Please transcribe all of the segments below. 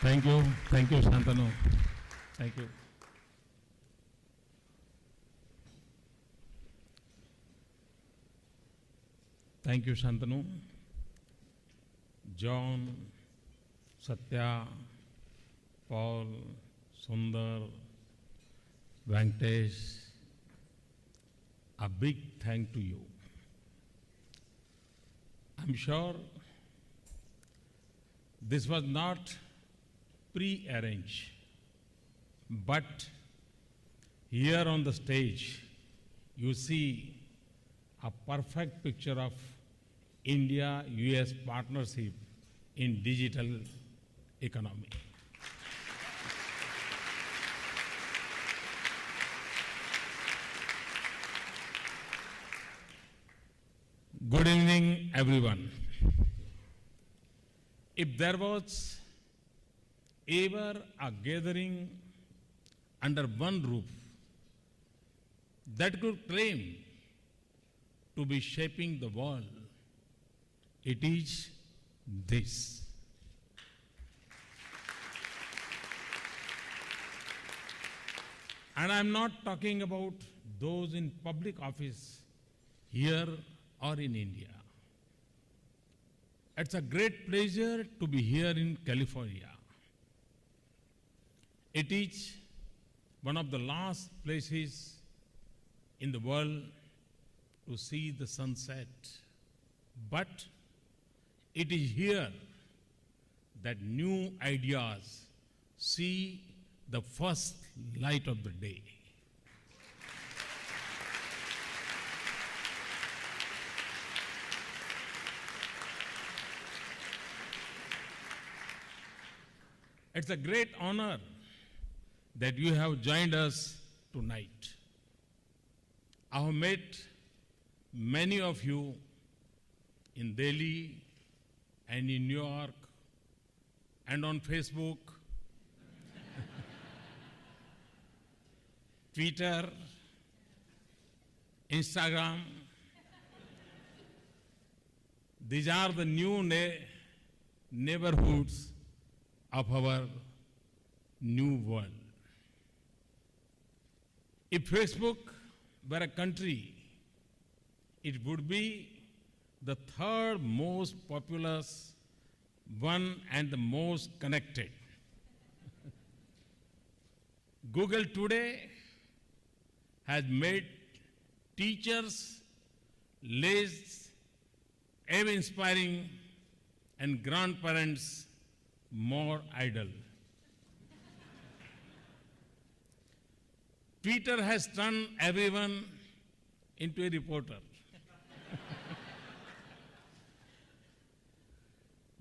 Thank you, Shantanu. Thank you. Thank you, Shantanu. John, Satya, Paul, Sundar, Venkatesh, a big thank to you. I'm sure this was not pre-arranged, but here on the stage, you see a perfect picture of India-US partnership in digital economy. Good evening, everyone. If there was ever a gathering under one roof that could claim to be shaping the world, it is this. And I'm not talking about those in public office here or in India. It's a great pleasure to be here in California. It is one of the last places in the world to see the sunset. But it is here that new ideas see the first light of the day. It's a great honor that you have joined us tonight. I have met many of you in Delhi and in New York and on Facebook, Twitter, Instagram. These are the new neighborhoods of our new world. If Facebook were a country, it would be the third most populous one and the most connected. Google today has made teachers less awe-inspiring and grandparents more idle. Twitter has turned everyone into a reporter.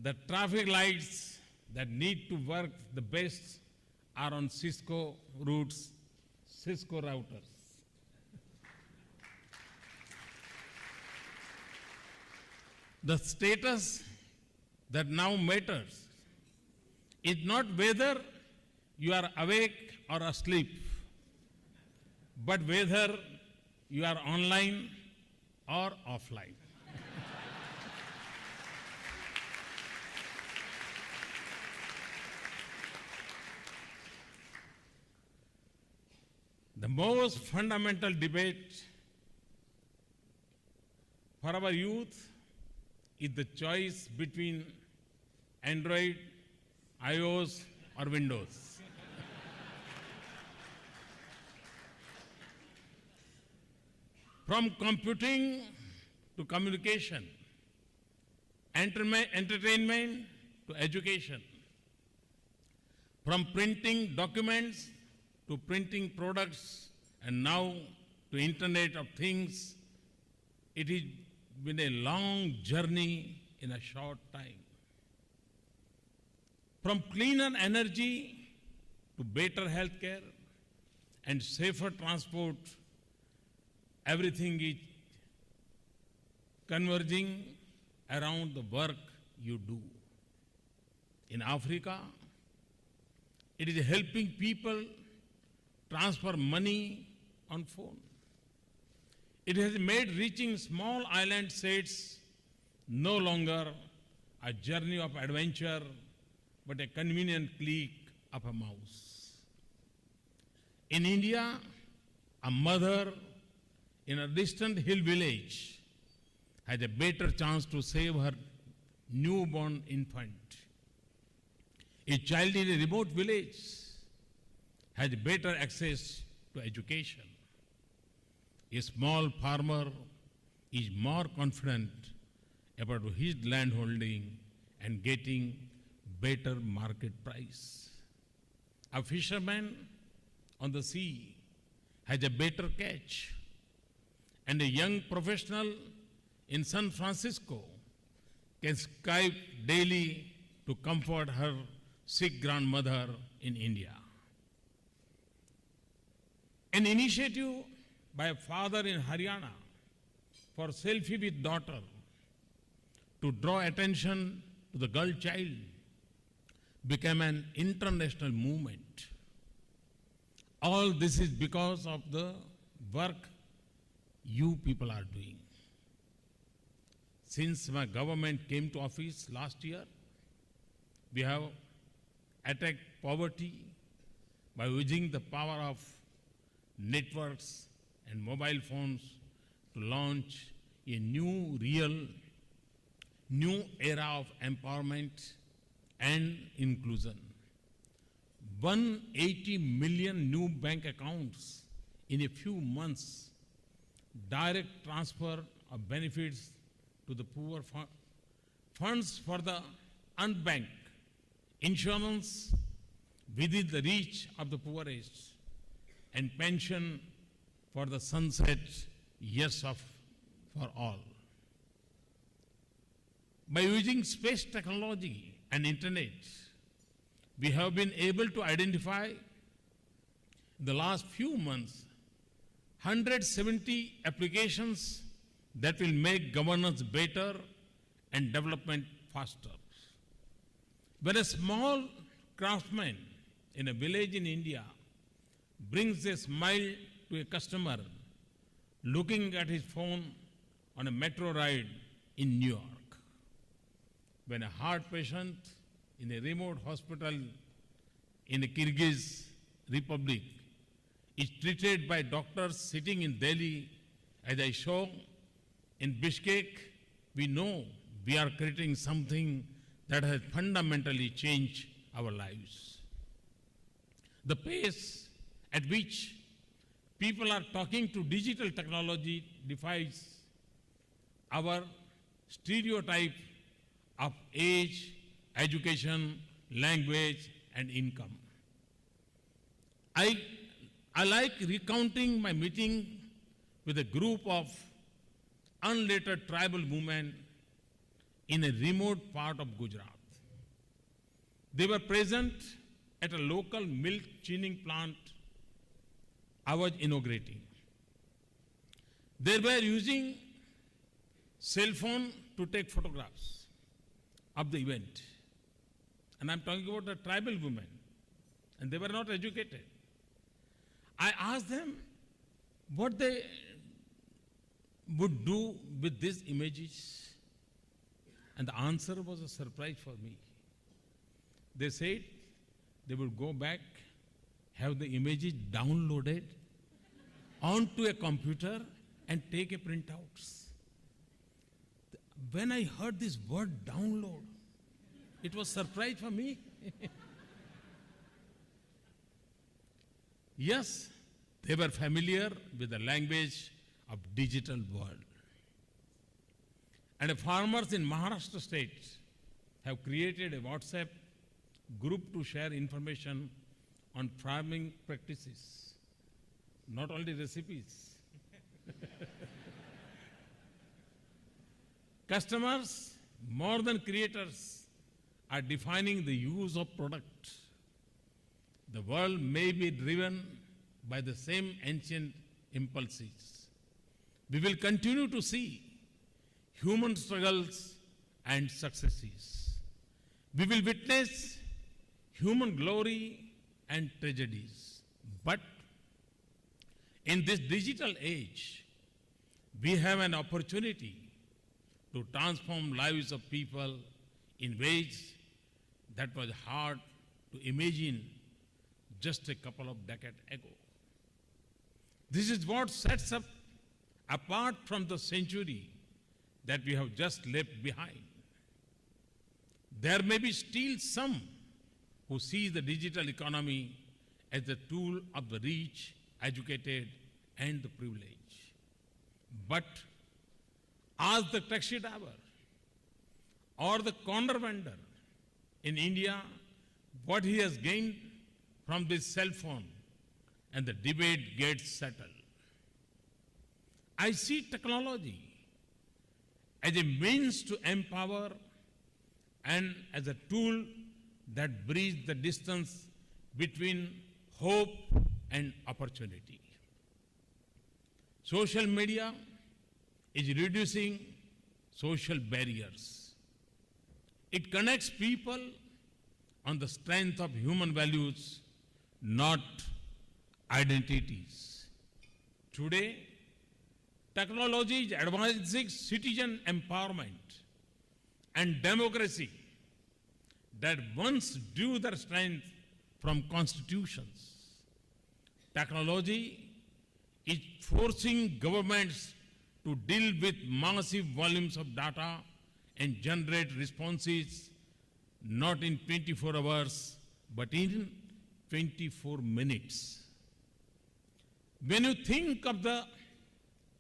The traffic lights that need to work the best are on Cisco routes, Cisco routers. The status that now matters is not whether you are awake or asleep, but whether you are online or offline. The most fundamental debate for our youth is the choice between Android, iOS, or Windows. From computing to communication, entertainment to education, from printing documents to printing products, and now to Internet of Things, it has been a long journey in a short time. From cleaner energy to better healthcare and safer transport, everything is converging around the work you do. In Africa, it is helping people transfer money on phone. It has made reaching small island states no longer a journey of adventure, but a convenient click of a mouse. In India, a mother in a distant hill village has a better chance to save her newborn infant. A child in a remote village has better access to education. A small farmer is more confident about his land holding and getting better market price. A fisherman on the sea has a better catch, and a young professional in San Francisco can Skype daily to comfort her sick grandmother in India. An initiative by a father in Haryana for selfie with daughter to draw attention to the girl child became an international movement. All this is because of the work you people are doing. Since my government came to office last year, we have attacked poverty by using the power of networks and mobile phones to launch a new era of empowerment and inclusion. 180 million new bank accounts in a few months, direct transfer of benefits to the poor, funds for the unbanked, insurance within the reach of the poorest, and pension for the sunset years for all. By using space technology and internet, we have been able to identify in the last few months 170 applications that will make governance better and development faster. When a small craftsman in a village in India brings a smile to a customer looking at his phone on a metro ride in New York, when a heart patient in a remote hospital in the Kyrgyz Republic is treated by doctors sitting in Delhi, as I show in Bishkek, we know we are creating something that has fundamentally changed our lives. The pace at which people are talking to digital technology defies our stereotype of age, education, language, and income. I like recounting my meeting with a group of unlettered tribal women in a remote part of Gujarat. They were present at a local milk chinning plant I was inaugurating. They were using cell phone to take photographs of the event. And I'm talking about the tribal women. And they were not educated. I asked them what they would do with these images. And the answer was a surprise for me. They said they would go back, have the images downloaded onto a computer and take a printouts. When I heard this word download, it was a surprise for me. Yes, they were familiar with the language of digital world. And farmers in Maharashtra state have created a WhatsApp group to share information on farming practices, not only recipes. Customers, more than creators, are defining the use of product. The world may be driven by the same ancient impulses. We will continue to see human struggles and successes. We will witness human glory and tragedies. But in this digital age, we have an opportunity to transform lives of people in ways that was hard to imagine just a couple of decades ago. This is what sets us apart from the century that we have just left behind. There may be still some who see the digital economy as a tool of the rich, educated, and the privileged. But ask the taxi driver or the corner vendor in India what he has gained from this cell phone, and the debate gets settled. I see technology as a means to empower and as a tool that bridges the distance between hope and opportunity. Social media is reducing social barriers. It connects people on the strength of human values, not identities. Today, technology is advancing citizen empowerment and democracy that once drew their strength from constitutions. Technology is forcing governments to deal with massive volumes of data and generate responses not in 24 hours, but in 24 minutes. When you think of the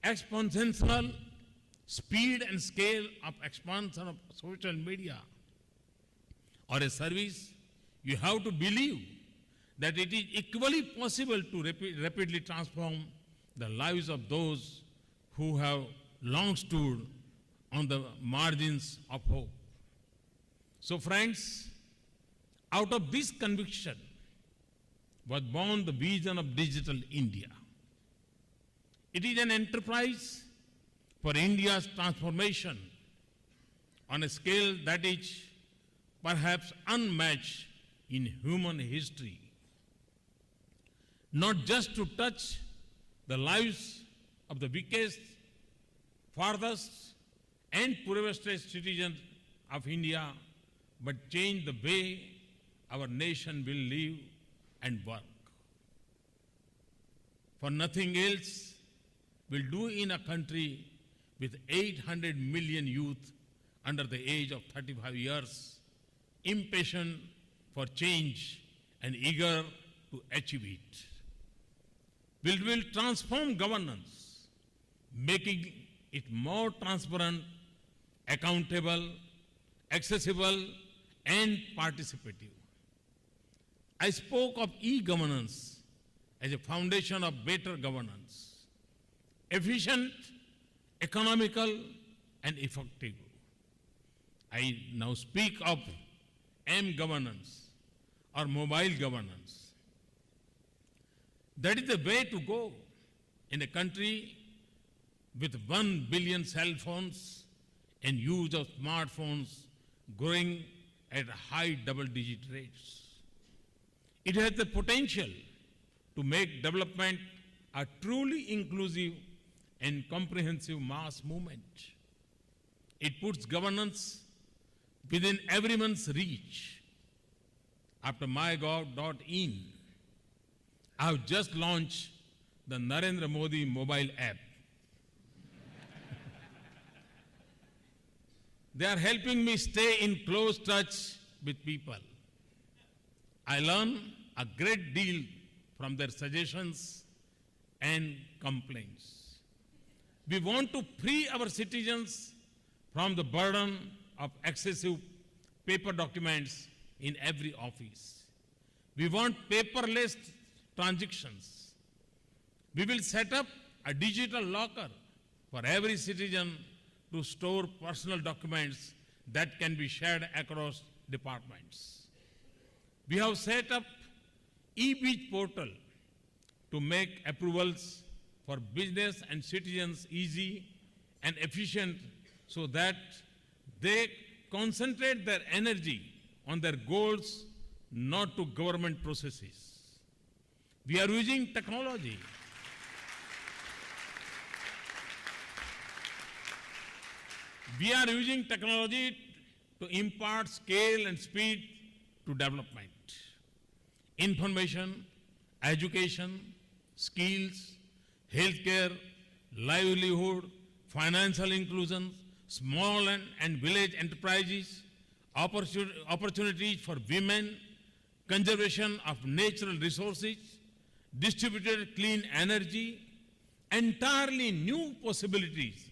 exponential speed and scale of expansion of social media or a service, you have to believe that it is equally possible to rapidly transform the lives of those who have long stood on the margins of hope. So friends, out of this conviction was born the vision of Digital India. It is an enterprise for India's transformation on a scale that is perhaps unmatched in human history. Not just to touch the lives of the weakest, farthest, and poorest citizens of India, but change the way our nation will live and work. For nothing else will do in a country with 800 million youth under the age of 35 years, impatient for change and eager to achieve it. We will transform governance, making it more transparent, accountable, accessible, and participative. I spoke of e-governance as a foundation of better governance, efficient, economical, and effective. I now speak of m-governance or mobile governance. That is the way to go in a country with 1 billion cell phones and use of smartphones growing at high double-digit rates. It has the potential to make development a truly inclusive and comprehensive mass movement. It puts governance within everyone's reach. After mygov.in, I have just launched the Narendra Modi mobile app. They are helping me stay in close touch with people. I learn a great deal from their suggestions and complaints. We want to free our citizens from the burden of excessive paper documents in every office. We want paperless transactions. We will set up a digital locker for every citizen to store personal documents that can be shared across departments. We have set up e-beach portal to make approvals for business and citizens easy and efficient so that they concentrate their energy on their goals, not to government processes. We are using technology. We are using technology to impart scale and speed to development. Information, education, skills, healthcare, livelihood, financial inclusion, small and village enterprises, opportunities for women, conservation of natural resources, distributed clean energy, entirely new possibilities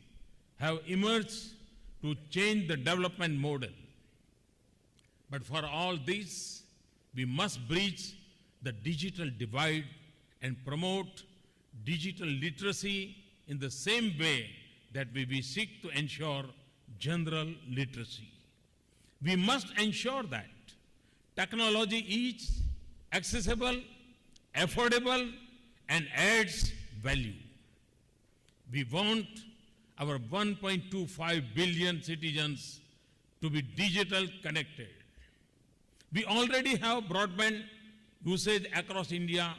have emerged to change the development model. But for all this, we must bridge the digital divide and promote digital literacy in the same way that we seek to ensure general literacy. We must ensure that technology is accessible, affordable, and adds value. We want our 1.25 billion citizens to be digital connected. We already have broadband usage across India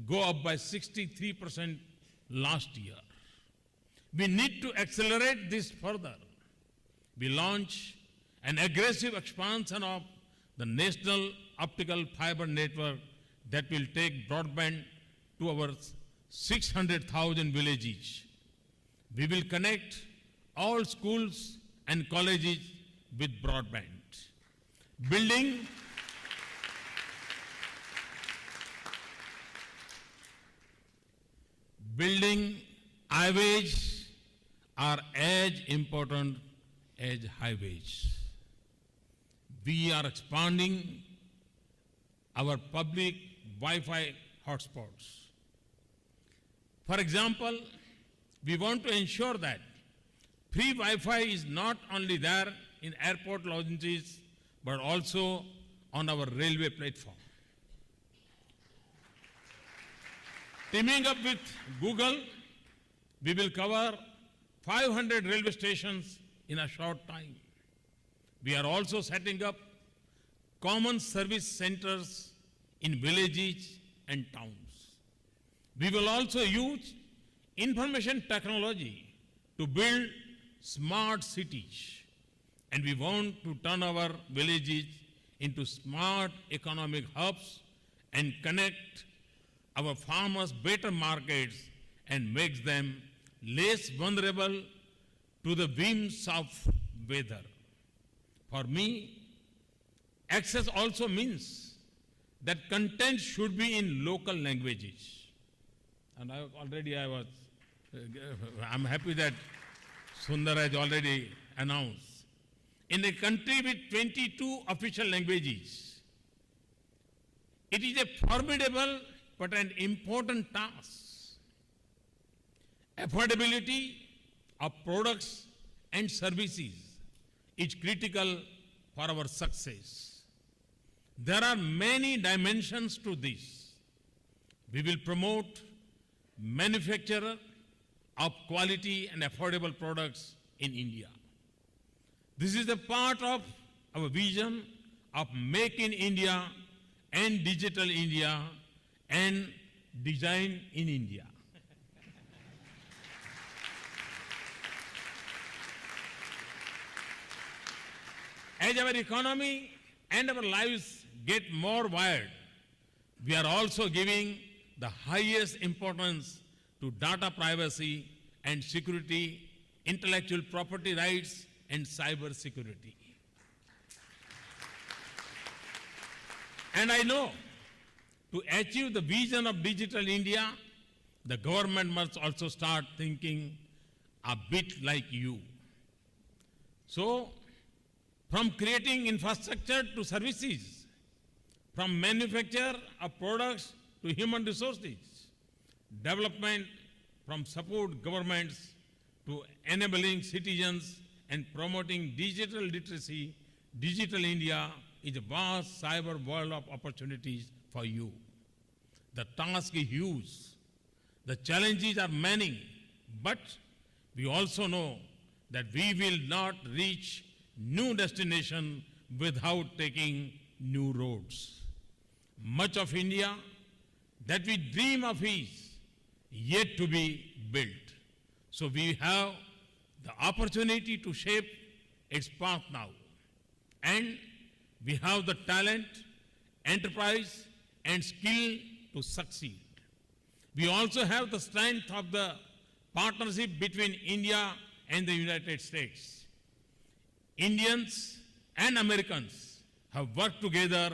go up by 63% last year. We need to accelerate this further. We launch an aggressive expansion of the national optical fiber network that will take broadband to our 600,000 villages. We will connect all schools and colleges with broadband. Building highways are as important as highways. We are expanding our public Wi-Fi hotspots. For example, we want to ensure that free Wi-Fi is not only there in airport lounges, but also on our railway platform. Teaming up with Google, we will cover 500 railway stations in a short time. We are also setting up common service centers in villages and towns. We will also use information technology to build smart cities, and we want to turn our villages into smart economic hubs and connect our farmers better markets and makes them less vulnerable to the whims of weather. For me, access also means that content should be in local languages. And I'm happy that Sundar has already announced. In a country with 22 official languages, it is a formidable but an important task. Affordability of products and services is critical for our success. There are many dimensions to this. We will promote manufacture of quality and affordable products in India. This is a part of our vision of Make in India and Digital India and Design in India. As our economy and our lives get more wired, we are also giving the highest importance to data privacy and security, intellectual property rights, and cyber security. And I know to achieve the vision of Digital India, the government must also start thinking a bit like you. So, from creating infrastructure to services, from manufacture of products to human resources, development from support governments to enabling citizens and promoting digital literacy, Digital India is a vast cyber world of opportunities for you. The task is huge. The challenges are many, but we also know that we will not reach new destination without taking new roads. Much of India that we dream of is yet to be built. So we have the opportunity to shape its path now. And We have the talent, enterprise, and skill to succeed. We also have the strength of the partnership between India and the United States. Indians and Americans have worked together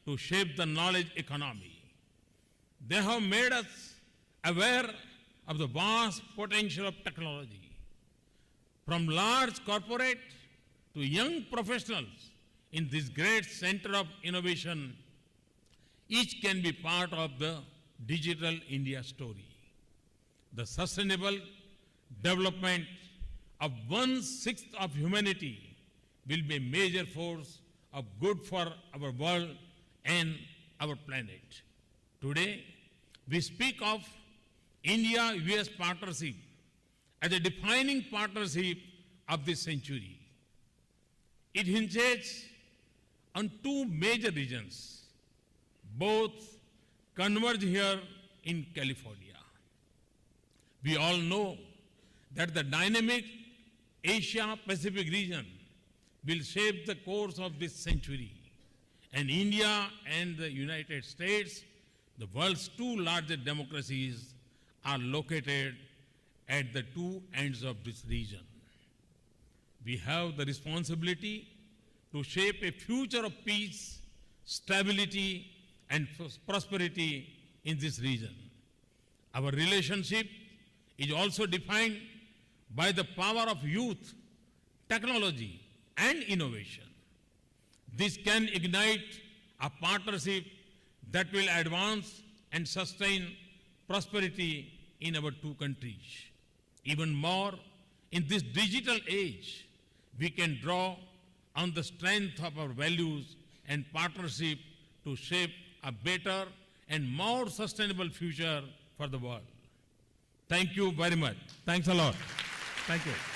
to shape the knowledge economy. They have made us aware of the vast potential of technology. From large corporate to young professionals in this great center of innovation, each can be part of the Digital India story. The sustainable development of 1/6 of humanity will be a major force of good for our world and our planet. Today, we speak of India-US partnership as a defining partnership of this century. It hinges on two major regions. Both converge here in California. We all know that the dynamic Asia-Pacific region will shape the course of this century. And India and the United States, the world's two largest democracies, are located at the two ends of this region. We have the responsibility to shape a future of peace, stability, and prosperity in this region. Our relationship is also defined by the power of youth, technology, and innovation. This can ignite a partnership that will advance and sustain prosperity in our two countries. Even more, in this digital age, we can draw on the strength of our values and partnership to shape a better and more sustainable future for the world. Thank you very much. Thanks a lot. Thank you.